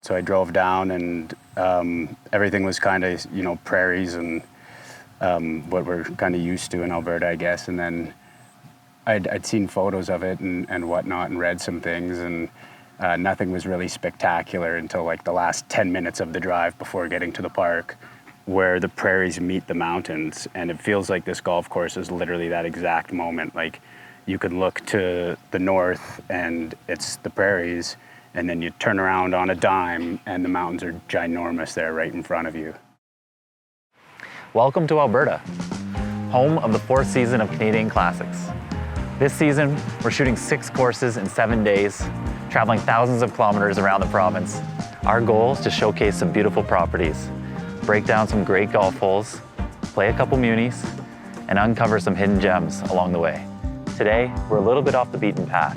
So I drove down and everything was kind of, prairies and what we're kind of used to in Alberta, I guess. And then I'd seen photos of it and whatnot and read some things, and nothing was really spectacular until like the last 10 minutes of the drive before getting to the park, where the prairies meet the mountains. And it feels like this golf course is literally that exact moment. Like you could look to the north and it's the prairies, and then you turn around on a dime and the mountains are ginormous there right in front of you. Welcome to Alberta, home of the 4th season of Canadian Classics. This season, we're shooting 6 courses in 7 days, traveling thousands of kilometers around the province. Our goal is to showcase some beautiful properties, break down some great golf holes, play a couple munis, and uncover some hidden gems along the way. Today, we're a little bit off the beaten path.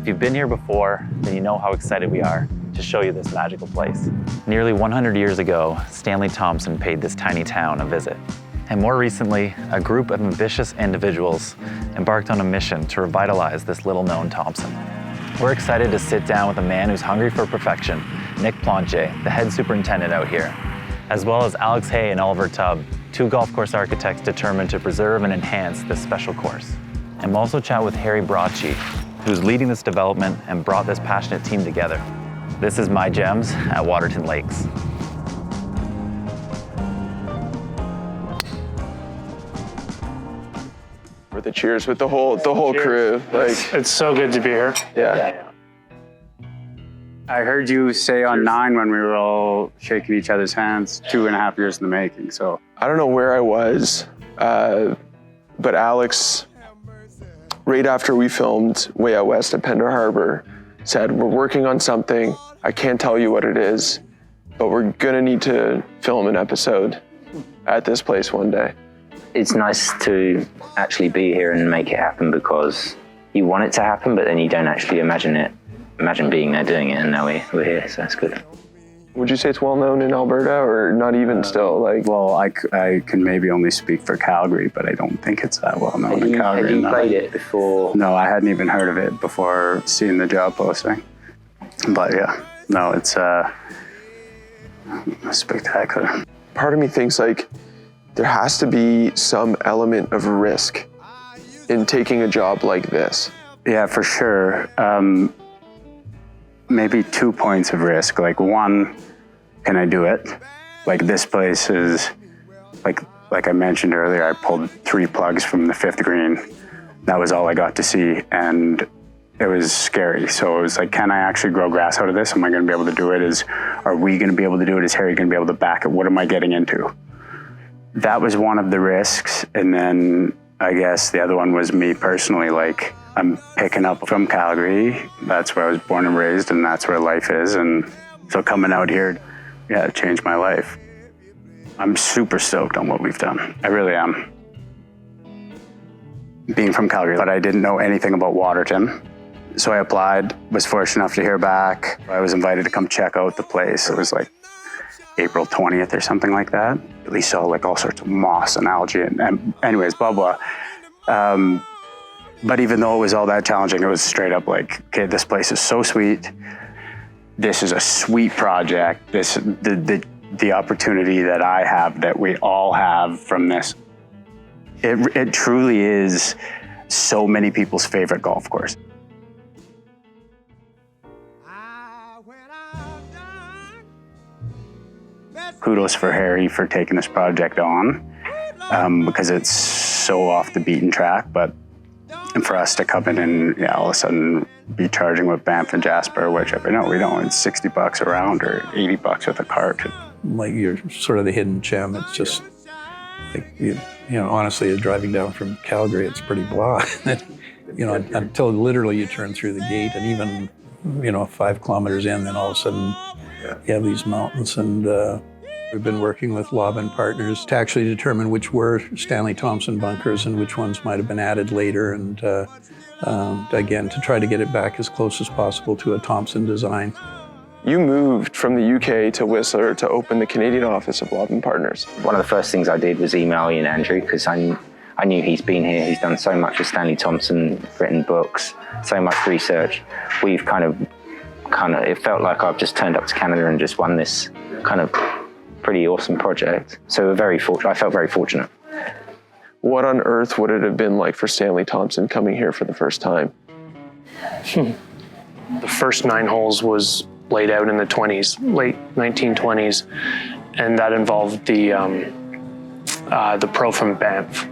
If you've been here before, then you know how excited we are to show you this magical place. Nearly 100 years ago, Stanley Thompson paid this tiny town a visit. And more recently, a group of ambitious individuals embarked on a mission to revitalize this little-known Thompson. We're excited to sit down with a man who's hungry for perfection, Nick Plantje, the head superintendent out here, as well as Alex Hay and Oliver Tubb, 2 golf course architects determined to preserve and enhance this special course. And we'll also chat with Harry Brotchie, who's leading this development and brought this passionate team together. This is My Gems at Waterton Lakes. For the cheers with the whole crew. Like, it's so good to be here. yeah. I heard you say on 9 when we were all shaking each other's hands, 2.5 years in the making, so. I don't know where I was, but Alex, right after we filmed Way Out West at Pender Harbor, said, we're working on something. I can't tell you what it is, but we're gonna need to film an episode at this place one day. It's nice to actually be here and make it happen, because you want it to happen, but then you don't actually imagine being there doing it, and now we're here, so that's good. Would you say it's well known in Alberta, or not even still? Like, Well, I can maybe only speak for Calgary, but I don't think it's that well known in Calgary. Have you played it before? No, I hadn't even heard of it before seeing the job posting. But yeah, no, it's spectacular. part of me thinks like there has to be some element of risk in taking a job like this. Yeah, for sure. Maybe 2 points of risk. Like, one, can I do it? Like, this place is, like I mentioned earlier, I pulled 3 plugs from the 5th green. That was all I got to see, and it was scary. So it was like, can I actually grow grass out of this? Am I gonna be able to do it? Are we gonna be able to do it? Is Harry gonna be able to back it? What am I getting into? That was one of the risks. And then I guess the other one was me personally. Like, I'm picking up from Calgary. That's where I was born and raised, and that's where life is. And so coming out here, yeah, it changed my life. I'm super stoked on what we've done. I really am. Being from Calgary, but I didn't know anything about Waterton. So I applied, was fortunate enough to hear back. I was invited to come check out the place. It was like April 20th or something like that. At least saw like all sorts of moss and algae and anyways, blah, blah. But even though it was all that challenging, it was straight up like, okay, this place is so sweet. This is a sweet project. The opportunity that I have, that we all have from this, it truly is so many people's favorite golf course. Kudos for Harry for taking this project on, because it's so off the beaten track, and for us to come in and all of a sudden be charging with Banff and Jasper, whichever, no, we don't, it's $60 a round or $80 with a cart. Like, you're sort of the hidden gem. It's just like, you know, honestly, driving down from Calgary, it's pretty blah. You know, until literally you turn through the gate, and even, 5 kilometers in, then all of a sudden you have these mountains. And we've been working with Lobb and Partners to actually determine which were Stanley Thompson bunkers and which ones might have been added later. And again, to try to get it back as close as possible to a Thompson design. You moved from the UK to Whistler to open the Canadian office of Lobb and Partners. One of the first things I did was email Ian Andrew, because I knew he's been here. He's done so much with Stanley Thompson, written books, so much research. We've kind of it felt like I've just turned up to Canada and just won this kind of pretty awesome project. So I felt very fortunate. What on earth would it have been like for Stanley Thompson coming here for the first time? The first 9 holes was laid out in the 20s, late 1920s, and that involved the pro from Banff.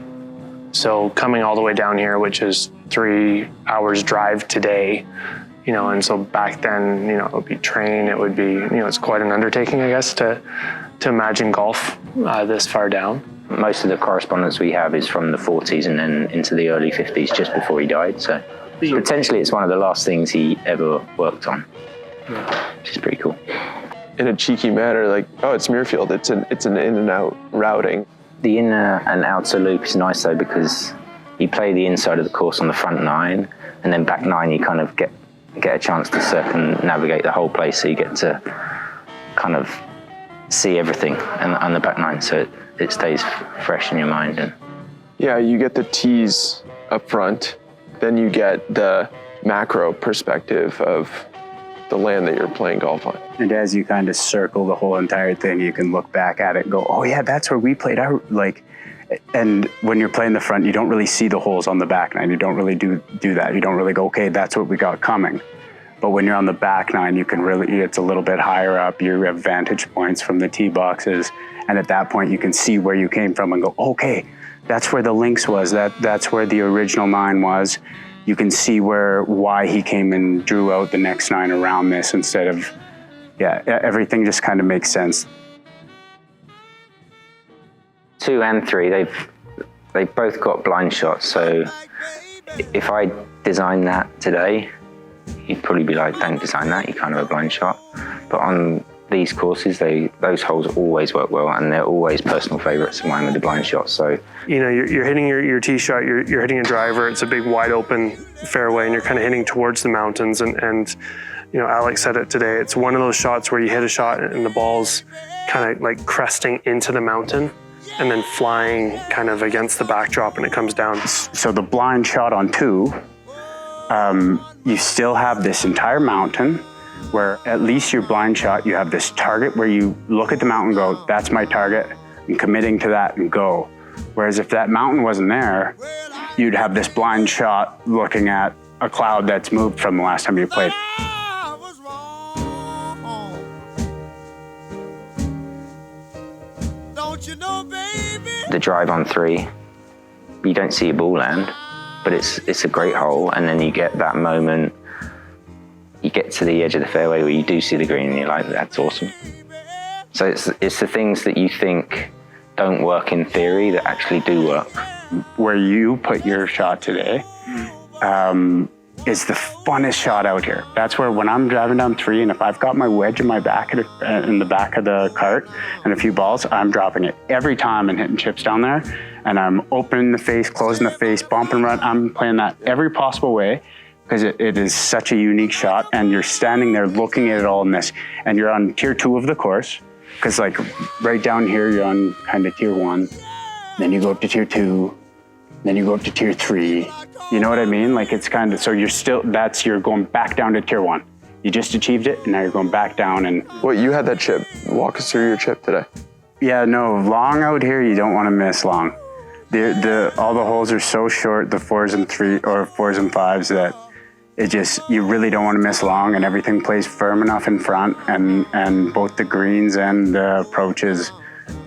So coming all the way down here, which is 3 hours drive today, and so back then, it would be train, it would be, it's quite an undertaking, I guess, to imagine golf this far down. Most of the correspondence we have is from the 40s and then into the early 50s, just before he died. So potentially it's one of the last things he ever worked on, which is pretty cool. In a cheeky manner, like, oh, it's Muirfield, it's an in and out routing. The inner and outer loop is nice though, because you play the inside of the course on the front 9, and then back 9 you kind of get a chance to circumnavigate the whole place, so you get to kind of see everything on the back 9, so it stays fresh in your mind. And yeah, you get the tees up front, then you get the macro perspective of the land that you're playing golf on. And as you kind of circle the whole entire thing, you can look back at it and go, oh yeah, that's where we played out. And when you're playing the front, you don't really see the holes on the back 9. You don't really do that. You don't really go, okay, that's what we got coming. But when you're on the back 9, you can really, it's a little bit higher up. You have vantage points from the tee boxes. And at that point, you can see where you came from and go, okay, that's where the links was. That's where the original 9 was. You can see why he came and drew out the next 9 around this instead of, everything just kind of makes sense. 2 and 3, they've both got blind shots. So if I designed that today, you'd probably be like, don't design that, you can't have a blind shot. But on these courses, those holes always work well, and they're always personal favorites of mine with the blind shot. So you're hitting your tee shot, you're hitting a driver, it's a big wide open fairway, and you're kind of hitting towards the mountains, and Alex said it today, it's one of those shots where you hit a shot and the ball's kind of like cresting into the mountain and then flying kind of against the backdrop, and it comes down. So the blind shot on 2, you still have this entire mountain where at least your blind shot, you have this target where you look at the mountain and go, that's my target, I'm committing to that and go. Whereas if that mountain wasn't there, you'd have this blind shot looking at a cloud that's moved from the last time you played. the drive on 3, you don't see a ball land, but it's a great hole, and then you get that moment, you get to the edge of the fairway where you do see the green and you're like, that's awesome. So it's the things that you think don't work in theory that actually do work. Where you put your shot today is the funnest shot out here. That's where when I'm driving down 3 and if I've got my wedge in my back in the back of the cart and a few balls, I'm dropping it every time and hitting chips down there. And I'm opening the face, closing the face, bump and run. I'm playing that every possible way because it is such a unique shot. And you're standing there looking at it all in this, and you're on tier 2 of the course. Because like right down here, you're on kind of tier 1. Then you go up to tier 2. Then you go up to tier 3. You know what I mean? Like it's kind of, so you're going back down to tier 1. You just achieved it, and now you're going back down. And well, you had that chip. Walk us through your chip today. Yeah, no, long out here, you don't want to miss long. All the holes are so short, the 4s and 5s, that you really don't want to miss long, and everything plays firm enough in front, and both the greens and the approaches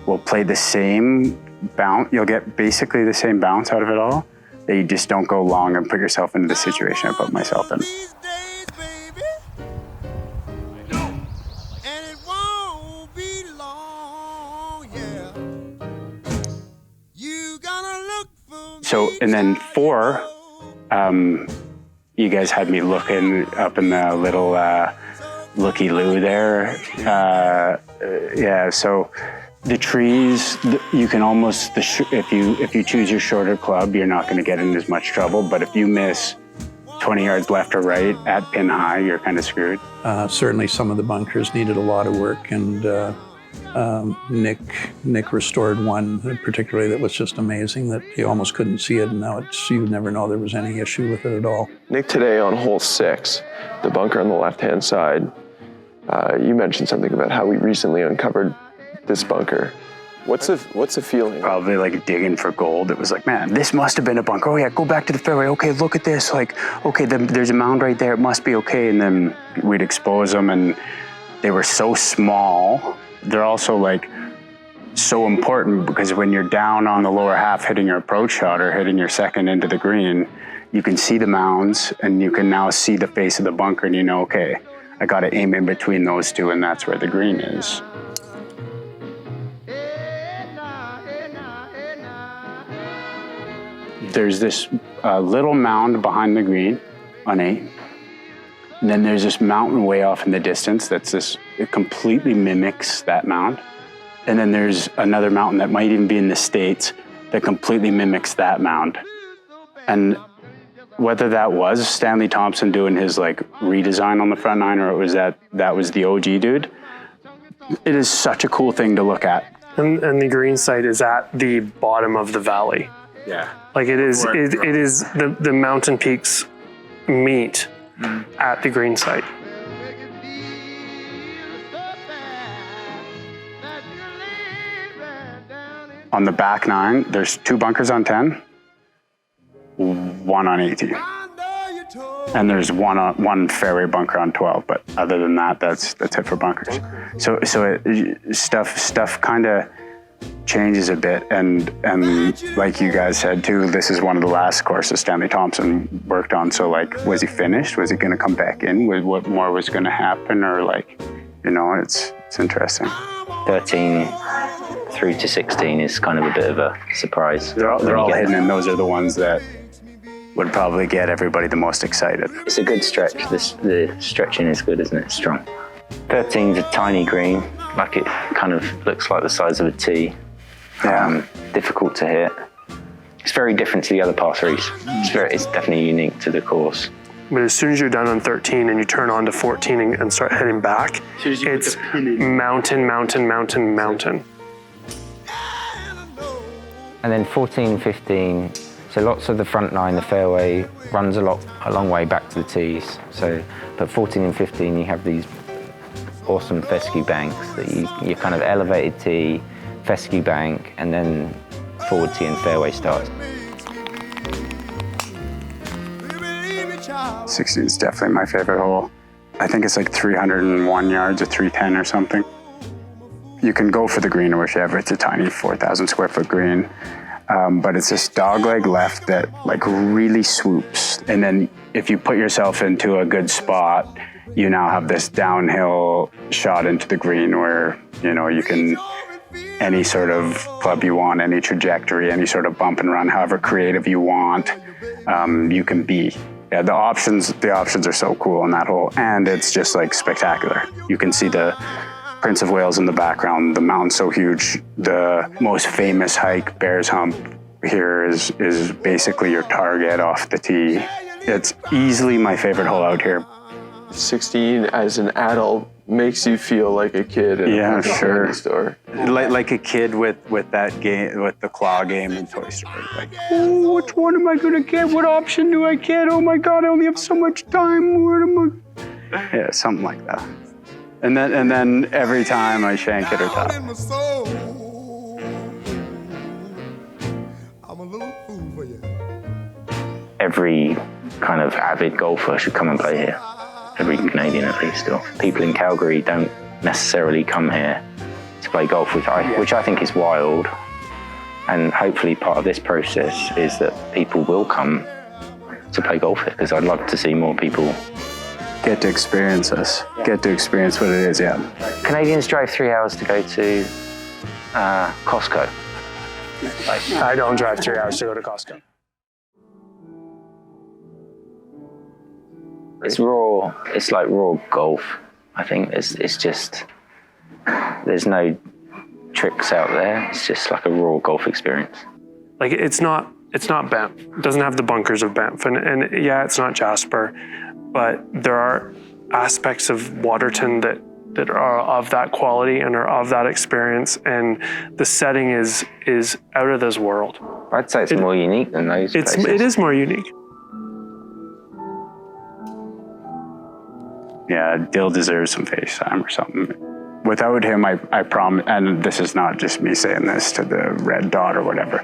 will play the same bounce. You'll get basically the same bounce out of it all, that you just don't go long and put yourself into the situation I put myself in. So, and then 4, you guys had me looking up in the little looky-loo there. Yeah, so the trees, you can almost, if you choose your shorter club, you're not going to get in as much trouble. But if you miss 20 yards left or right at pin high, you're kind of screwed. Certainly some of the bunkers needed a lot of work, and Nick restored one particularly that was just amazing, that you almost couldn't see it, and now you'd never know there was any issue with it at all. Nick, today on hole 6, the bunker on the left-hand side, you mentioned something about how we recently uncovered this bunker. What's the feeling? Probably like digging for gold. It was like, man, this must have been a bunker. Oh yeah, go back to the fairway. Okay, look at this. Like, okay, there's a mound right there. It must be okay. And then we'd expose them, and they were so small. They're also like so important because when you're down on the lower half hitting your approach shot or hitting your second into the green, you can see the mounds and you can now see the face of the bunker, and you know, okay, I got to aim in between those two, and that's where the green is. There's this little mound behind the green on 8. And then there's this mountain way off in the distance it completely mimics that mound. And then there's another mountain that might even be in the States that completely mimics that mound. And whether that was Stanley Thompson doing his like redesign on the front nine, or it was that was the OG dude, it is such a cool thing to look at. And the green site is at the bottom of the valley. Yeah. Like it is the mountain peaks meet at the green site. On the back 9, there's 2 bunkers on 10, 1 on 18. And there's one fairway bunker on 12, but other than that, that's it for bunkers. So stuff kind of changes a bit, and like you guys said too, this is one of the last courses Stanley Thompson worked on. So like, was he finished? Was he going to come back in? What more was going to happen? Or like, you know, it's interesting. 13 through to 16 is kind of a bit of a surprise. They're all hidden, and those are the ones that would probably get everybody the most excited. It's a good stretch. The stretching is good, isn't it? Strong. 13's a tiny green, like it kind of looks like the size of a tee. Yeah. Difficult to hit. It's very different to the other par 3s. It's definitely unique to the course. But as soon as you're done on 13 and you turn on to 14 and start heading back, it's mountain, mountain, mountain, mountain. And then 14, 15, so lots of the front 9, the fairway runs a long way back to the tees. So, but 14 and 15, you have these awesome fescue banks that you kind of elevated tee, fescue bank, and then forward tee and fairway starts. 16 is definitely my favorite hole. I think it's like 301 yards or 310 or something. You can go for the green or whichever. It's a tiny 4,000 square foot green. But it's this dogleg left that like really swoops. And then if you put yourself into a good spot, you now have this downhill shot into the green where, you know, you can, any sort of club you want, any trajectory, any sort of bump and run, however creative you want, you can be. Yeah, the options are so cool on that hole, and it's just like spectacular. You can see the Prince of Wales in the background, the mountain's so huge. The most famous hike, Bears Hump, here is basically your target off the tee. It's easily my favorite hole out here. 16 as an adult makes you feel like a kid in a candy store. Like a kid with that game, with the claw game in Toy Story. Like, oh, which one am I gonna get? What option do I get? Oh my God, I only have so much time. Where am I? Yeah, something like that. And then every time I shank it or top. I'm a little fool for you. Every kind of avid golfer should come and play here. Every Canadian at least, or people in Calgary don't necessarily come here to play golf, which I think is wild. And hopefully part of this process is that people will come to play golf here, because I'd love to see more people get to experience us, get to experience what it is, yeah. Canadians drive 3 hours to go to Costco. I don't drive 3 hours to go to Costco. It's raw. It's like raw golf. I think it's just, there's no tricks out there. It's just like a raw golf experience. Like it's not Banff. It doesn't have the bunkers of Banff, and yeah, it's not Jasper, but there are aspects of Waterton that that are of that quality and are of that experience, and the setting is out of this world. I'd say it's more unique than those places. It is more unique. Yeah, Dill deserves some FaceTime or something. Without him, I promise, and this is not just me saying this to the red dot or whatever,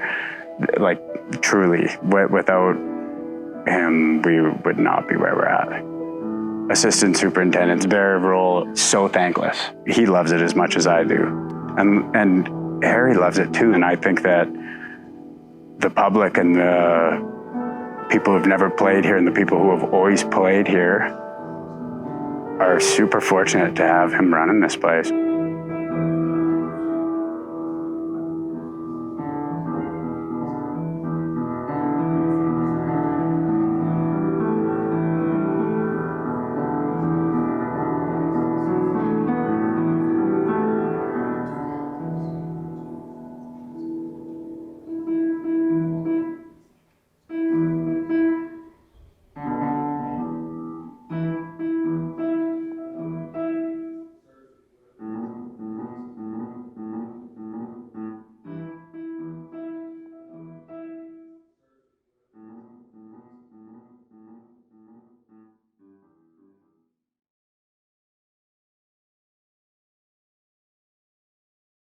like truly, without him, we would not be where we're at. Assistant superintendents, their role is so thankless. He loves it as much as I do. And Harry loves it too. And I think that the public and the people who've never played here and the people who have always played here are super fortunate to have him running this place.